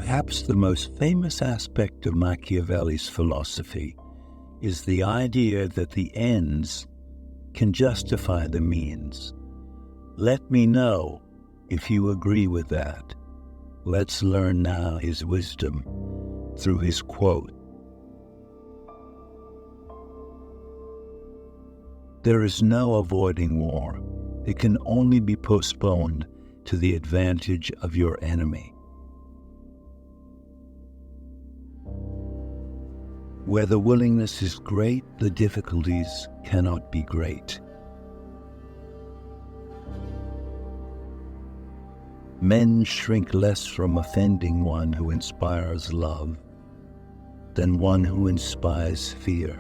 Perhaps the most famous aspect of Machiavelli's philosophy is the idea that the ends can justify the means. Let me know if you agree with that. Let's learn now his wisdom through his quote. There is no avoiding war. It can only be postponed to the advantage of your enemy. Where the willingness is great, the difficulties cannot be great. Men shrink less from offending one who inspires love than one who inspires fear.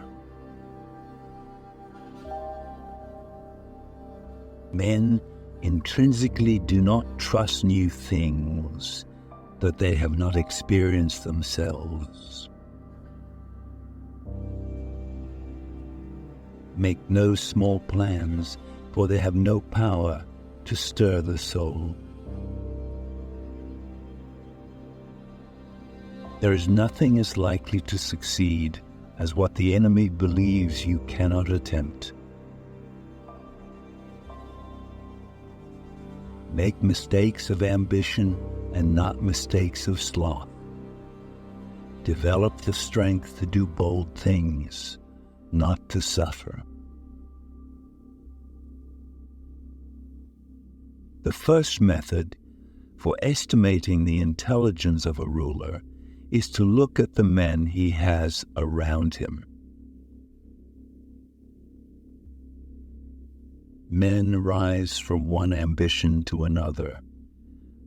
Men intrinsically do not trust new things that they have not experienced themselves. Make no small plans, for they have no power to stir the soul. There is nothing as likely to succeed as what the enemy believes you cannot attempt. Make mistakes of ambition and not mistakes of sloth. Develop the strength to do bold things, not to suffer. The first method for estimating the intelligence of a ruler is to look at the men he has around him. Men rise from one ambition to another.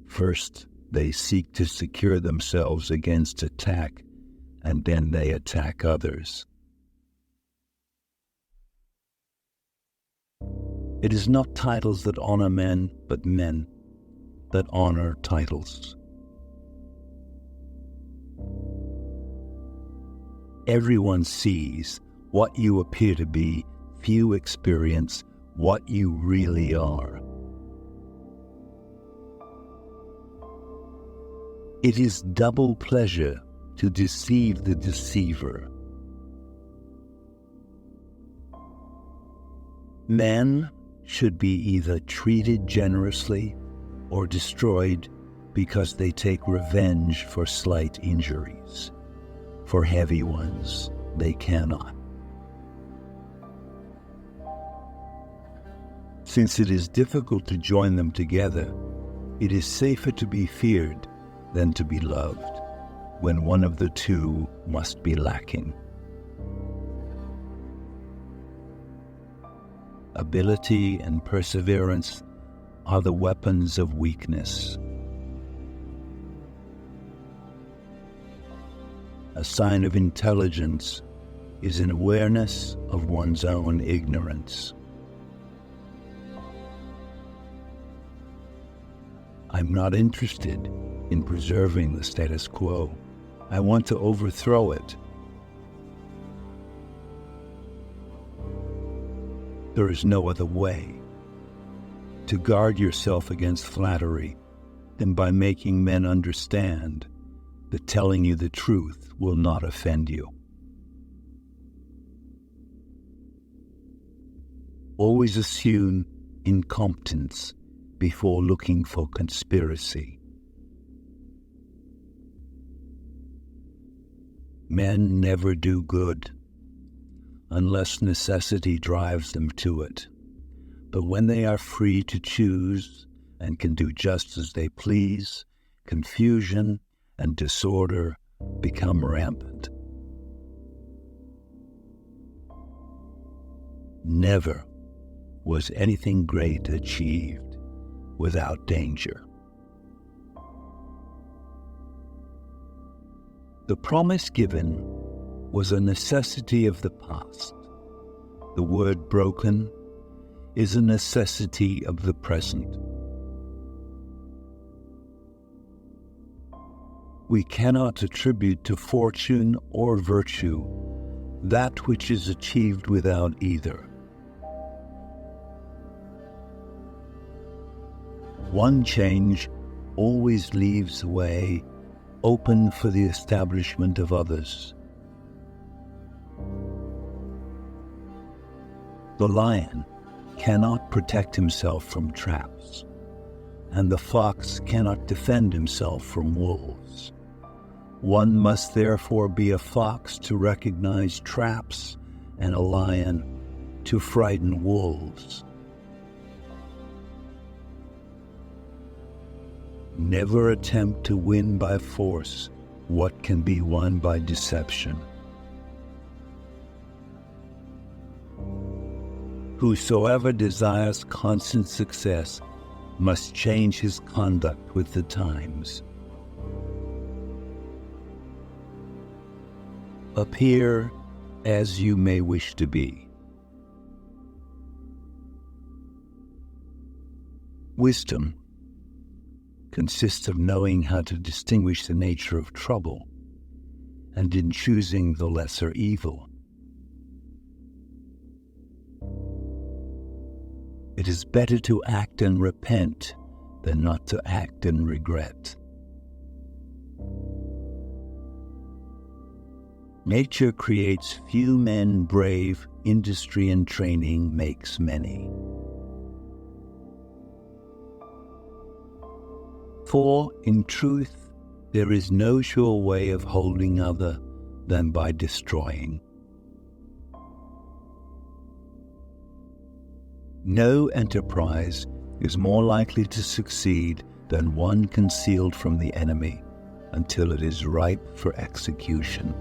First, they seek to secure themselves against attack, and then they attack others. It is not titles that honor men, but men that honor titles. Everyone sees what you appear to be, few experience what you really are. It is double pleasure to deceive the deceiver. Men should be either treated generously or destroyed because they take revenge for slight injuries. For heavy ones, they cannot. Since it is difficult to join them together, it is safer to be feared than to be loved, when one of the two must be lacking. Ability and perseverance are the weapons of weakness. A sign of intelligence is an awareness of one's own ignorance. I'm not interested in preserving the status quo. I want to overthrow it. There is no other way to guard yourself against flattery than by making men understand that telling you the truth will not offend you. Always assume incompetence before looking for conspiracy. Men never do good unless necessity drives them to it. But when they are free to choose and can do just as they please, confusion and disorder become rampant. Never was anything great achieved without danger. The promise given was a necessity of the past. The word broken is a necessity of the present. We cannot attribute to fortune or virtue that which is achieved without either. One change always leaves way open for the establishment of others. The lion cannot protect himself from traps, and the fox cannot defend himself from wolves. One must therefore be a fox to recognize traps, and a lion to frighten wolves. Never attempt to win by force what can be won by deception. Whosoever desires constant success must change his conduct with the times. Appear as you may wish to be. Wisdom consists of knowing how to distinguish the nature of trouble and in choosing the lesser evil. It is better to act and repent than not to act and regret. Nature creates few men brave, industry and training makes many. For, in truth, there is no sure way of holding other than by destroying. No enterprise is more likely to succeed than one concealed from the enemy until it is ripe for execution.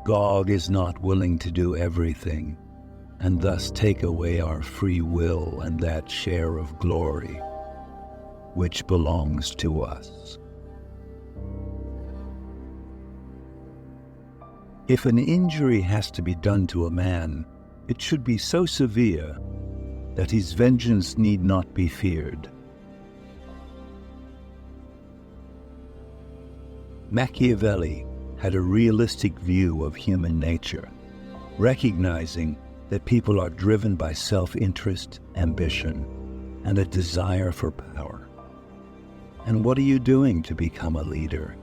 God is not willing to do everything, and thus take away our free will and that share of glory which belongs to us. If an injury has to be done to a man, it should be so severe that his vengeance need not be feared. Machiavelli had a realistic view of human nature, recognizing that people are driven by self-interest, ambition, and a desire for power. And what are you doing to become a leader?